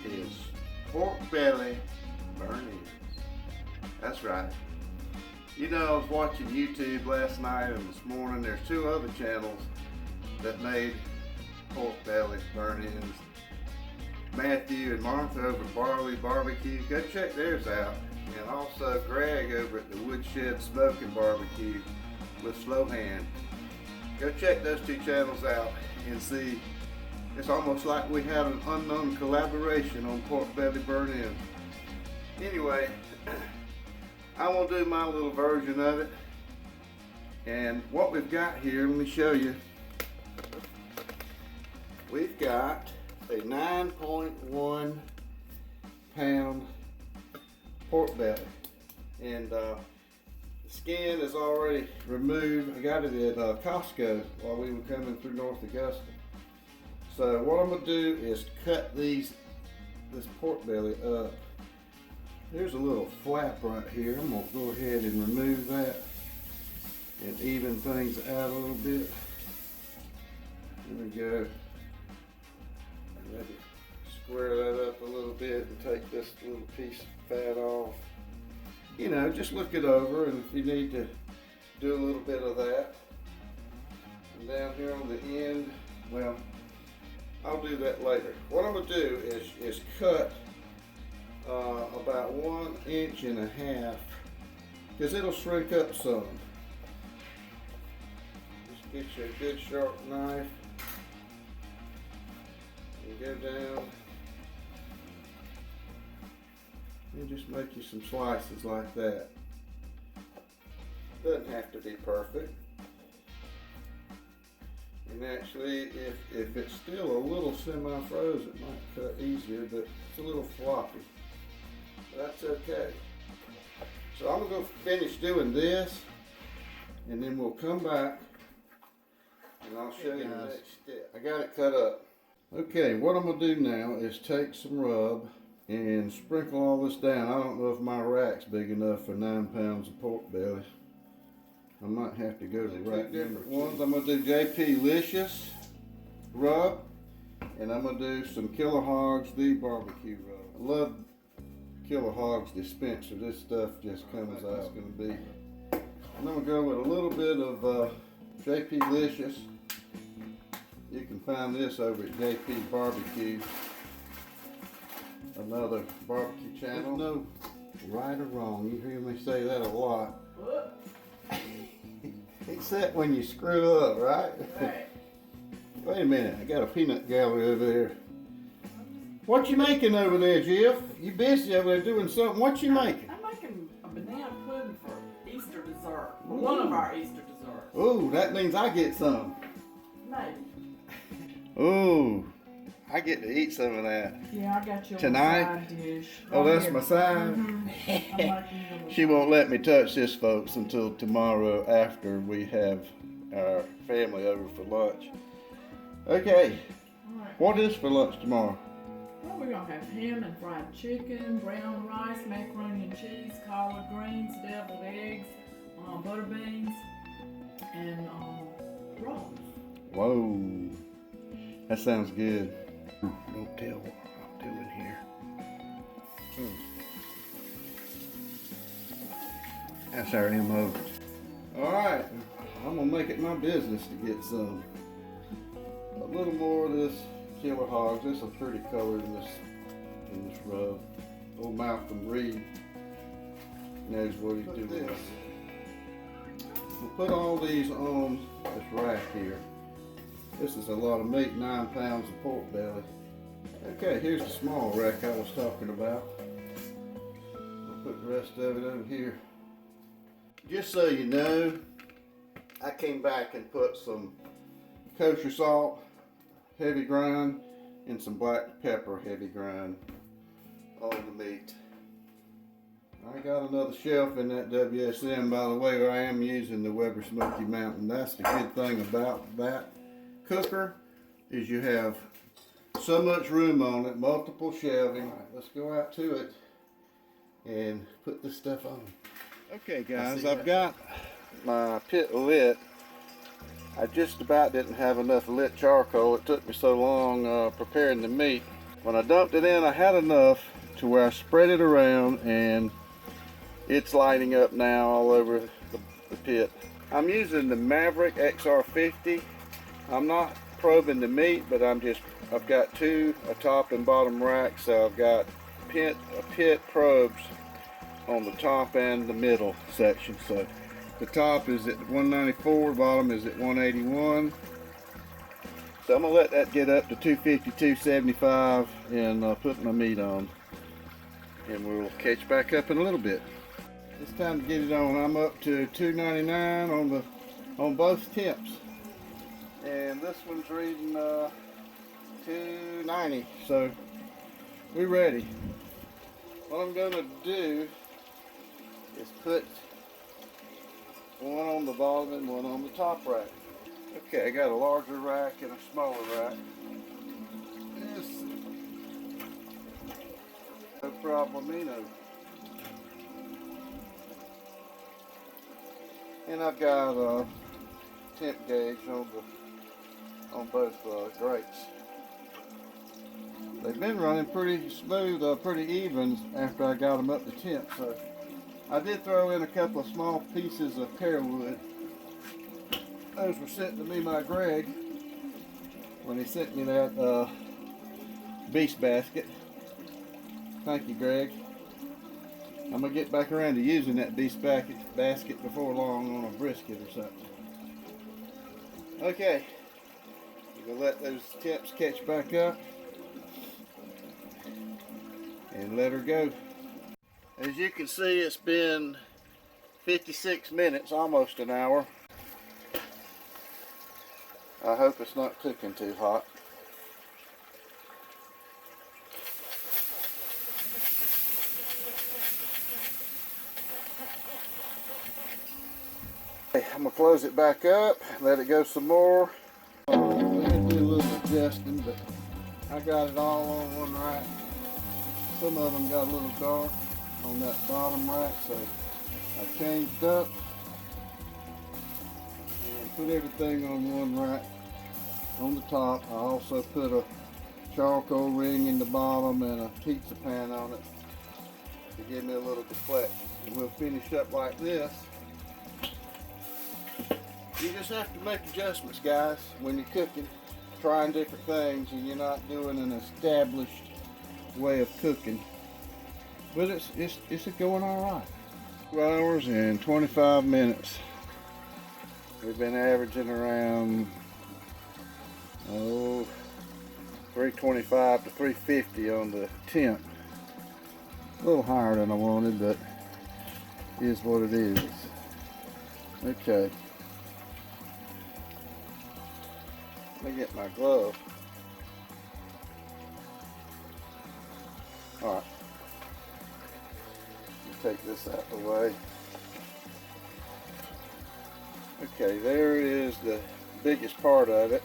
is pork belly burn-ins. That's right. You know, I was watching YouTube last night and this morning. There's two other channels that made pork belly burn-ins. Matthew and Martha over at Barlow BBQ. Go check theirs out. And also Greg over at the Woodshed Smoke and BBQ with Slowhand. Go check those two channels out and see. It's almost like we had an unknown collaboration on pork belly burn-in. Anyway, I will do my little version of it. And what we've got here, let me show you. We've got a 9.1 pound pork belly. And the skin is already removed. I got it at Costco while we were coming through North Augusta. So what I'm going to do is cut this pork belly up. There's a little flap right here. I'm going to go ahead and remove that and even things out a little bit. There we go. Maybe square that up a little bit and take this little piece of fat off. You know, just look it over, and if you need to do a little bit of that. And down here on the end, well, I'll do that later. What I'm going to do is cut about 1.5 inches, because it'll shrink up some. Just get you a good sharp knife and go down and just make you some slices like that. Doesn't have to be perfect. And actually, if it's still a little semi-frozen, it might cut easier, but it's a little floppy. That's okay. So I'm going to finish doing this, and then we'll come back and I'll show you the next step. I got it cut up. Okay, what I'm going to do now is take some rub and sprinkle all this down. I don't know if my rack's big enough for 9 pounds of pork belly. I might have to go to the rack different ones. I'm going to do JPBBQ Rub, and I'm going to do some Hogs BBQ Rub. I love Hogs dispenser. This stuff just comes out. It's going to be. And I'm going to go with a little bit of JPBBQ. You can find this over at JPBBQ, another barbecue channel. There's no right or wrong. You hear me say that a lot. Except when you screw up, right? Right. Wait a minute, I got a peanut gallery over there. What you making over there, Jeff? You busy over there doing something? What you making? I'm making a banana pudding for Easter dessert. Ooh. One of our Easter desserts. Ooh, that means I get some. Maybe. Ooh, I get to eat some of that. Yeah, I got you tonight. Side dish. Oh, that's my side. Mm-hmm. She won't let me touch this, folks, until tomorrow after we have our family over for lunch. Okay, all right. What is for lunch tomorrow? Well, we're gonna have ham and fried chicken, brown rice, macaroni and cheese, collard greens, deviled eggs, butter beans, and rolls. Whoa, that sounds good. Don't tell what I'm doing here. That's our MO. Alright, I'm gonna make it my business to get some. A little more of this Hogs. This is a pretty color in this rub. Old Malcolm Reed knows what he's doing. We'll put all these on this rack here. This is a lot of meat, 9 pounds of pork belly. Okay, here's the small rack I was talking about. We'll put the rest of it over here. Just so you know, I came back and put some kosher salt, heavy grind, and some black pepper, heavy grind, on the meat. I got another shelf in that WSM, by the way, where I am using the Weber Smokey Mountain. That's the good thing about that cooker, is you have so much room on it, multiple shelving. All right, let's go out to it and put this stuff on. Okay guys, I've got my pit lit. I just about didn't have enough lit charcoal. It took me so long preparing the meat. When I dumped it in, I had enough to where I spread it around, and it's lighting up now all over the pit. I'm using the Maverick XR50. I'm not probing the meat, but I've got two, a top and bottom rack, so I've got pit probes on the top and the middle section. So the top is at 194, bottom is at 181. So I'm gonna let that get up to 250, 275, and put my meat on, and we'll catch back up in a little bit. It's time to get it on. I'm up to 299 on both temps, and this one's reading 290. So we're ready. What I'm gonna do is put one on the bottom and one on the top rack. Okay, I got a larger rack and a smaller rack. Yes. No problemino. And I've got a temp gauge on both grates. They've been running pretty smooth, pretty even after I got them up to temp. So I did throw in a couple of small pieces of pear wood. Those were sent to me by Greg when he sent me that beast basket. Thank you, Greg. I'm going to get back around to using that beast basket before long on a brisket or something. Okay, we're going to let those temps catch back up and let her go. As you can see, it's been 56 minutes, almost an hour. I hope it's not cooking too hot. Okay, I'm going to close it back up, let it go some more. Let me do a little adjusting, but I got it all on one rack. Some of them got a little dark on that bottom rack, so I changed up and put everything on one rack. On the top, I also put a charcoal ring in the bottom and a pizza pan on it to give me a little deflection. And we'll finish up like this. You just have to make adjustments, guys, when you're cooking, trying different things, and you're not doing an established way of cooking. But it's going all right. 2 hours and 25 minutes. We've been averaging around 325 to 350 on the temp. A little higher than I wanted, but it is what it is. Okay. Let me get my glove. Alright. Take this out of the way. Okay, there is the biggest part of it.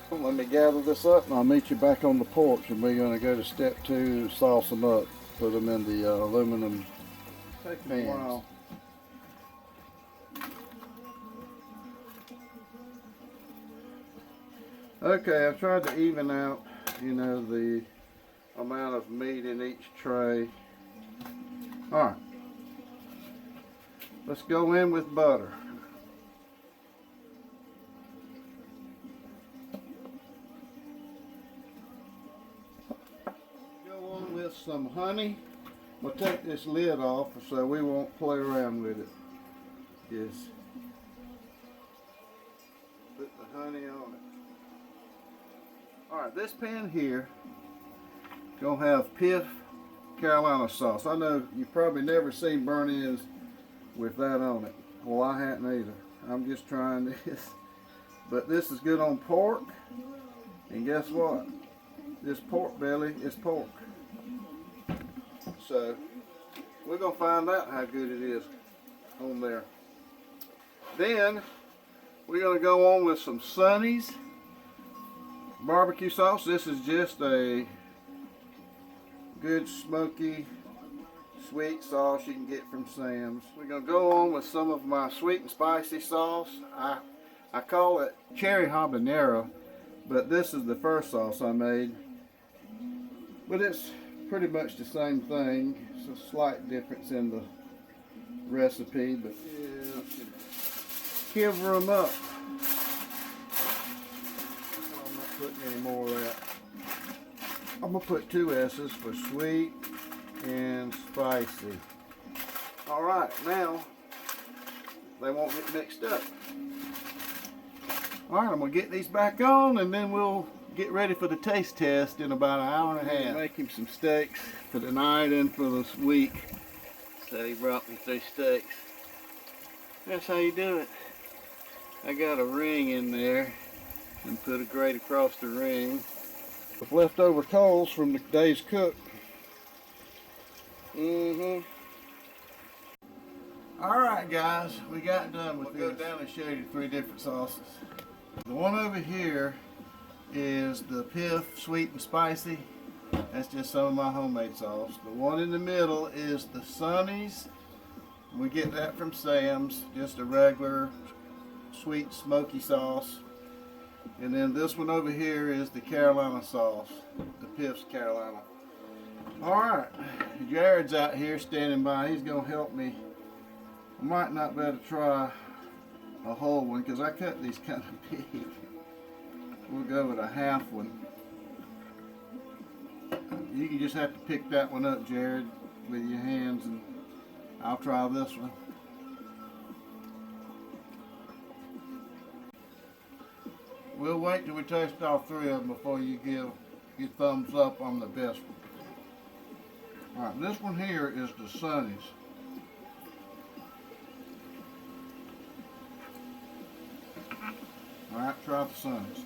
Let me gather this up and I'll meet you back on the porch, and we're going to go to step 2, sauce them up, put them in the aluminum pans. Okay, I've tried to even out, the amount of meat in each tray. Alright, let's go in with butter. Go on with some honey. We'll take this lid off so we won't play around with it. Just put the honey on it. Alright, this pan here gonna have Piff Carolina sauce. I know you've probably never seen burnt ends with that on it. Well, I hadn't either. I'm just trying this. But this is good on pork. And guess what? This pork belly is pork. So we're gonna find out how good it is on there. Then we're gonna go on with some Sonny's barbecue sauce. This is just a good smoky sweet sauce you can get from Sam's. We're gonna go on with some of my sweet and spicy sauce. I call it cherry habanero, but this is the first sauce I made. But it's pretty much the same thing. It's a slight difference in the recipe, but yeah, cover them up. I'm not putting any more of that. I'm gonna put 2 S's for sweet and spicy. All right, now they won't get mixed up. All right, I'm gonna get these back on, and then we'll get ready for the taste test in about an hour and a half. Make him some steaks for tonight and for this week. So he brought me 3 steaks. That's how you do it. I got a ring in there and put a grate across the ring with leftover coals from the day's cook. Alright guys, we got done with this. We'll go down and show you 3 different sauces. The one over here is the Piff Sweet and Spicy. That's just some of my homemade sauce. The one in the middle is the Sonny's. We get that from Sam's, just a regular sweet smoky sauce. And then this one over here is the Carolina sauce, the Piff's Carolina. Alright, Jared's out here standing by. He's going to help me. I might not be able to try a whole one because I cut these kind of big. We'll go with a half one. You can just have to pick that one up, Jared, with your hands, and I'll try this one. We'll wait till we taste all 3 of them before you give your thumbs up on the best one. Alright, this one here is the Sonny's. Alright, try the Sonny's.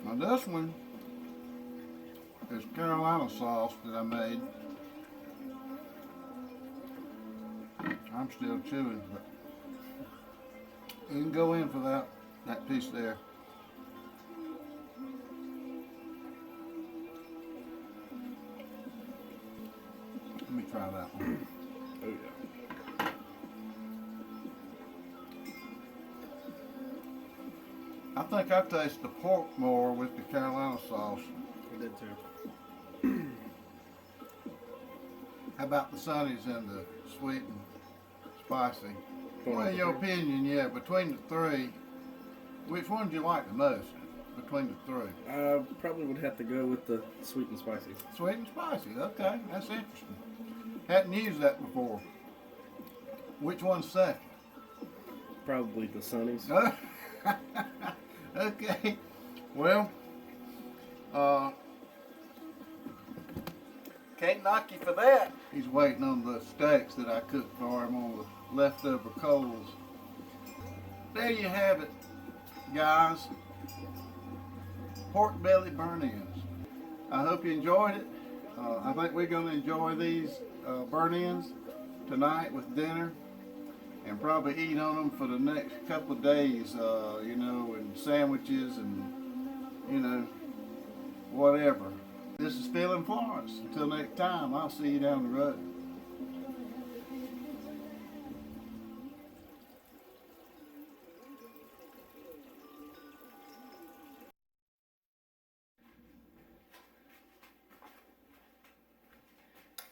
Now this one is Carolina sauce that I made. I'm still chewing, but you can go in for that piece there. Let me try that one. Oh yeah. I think I taste the pork more with the Carolina sauce. I did too. How about the Sonny's and the sweet and spicy? Well, in your opinion, yeah, between the 3, which one do you like the most between the 3? I probably would have to go with the sweet and spicy. Sweet and spicy, okay, that's interesting. Hadn't used that before. Which one's second? Probably the Sonny's. Okay, well, can't knock you for that. He's waiting on the steaks that I cooked for him on the leftover coals. There you have it, guys. Pork belly burn-ins. I hope you enjoyed it. I think we're going to enjoy these burn-ins tonight with dinner, and probably eat on them for the next couple of days, you know, and sandwiches and, you know, whatever. This is Phil in Florence. Until next time, I'll see you down the road.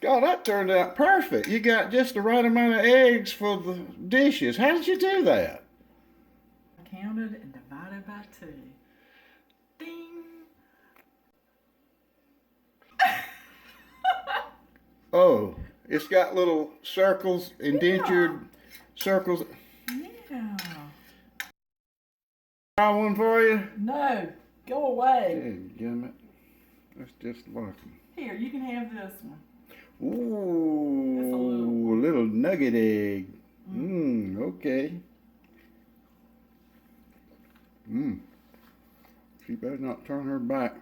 God, that turned out perfect. You got just the right amount of eggs for the dishes. How did you do that? I counted and divided by 2. Ding! Oh, it's got little circles, indentured circles. Yeah. Try one for you? No, go away. Dadgummit. That's just lucky. Here, you can have this one. Ooh, Just a little nugget egg. Okay. She better not turn her back.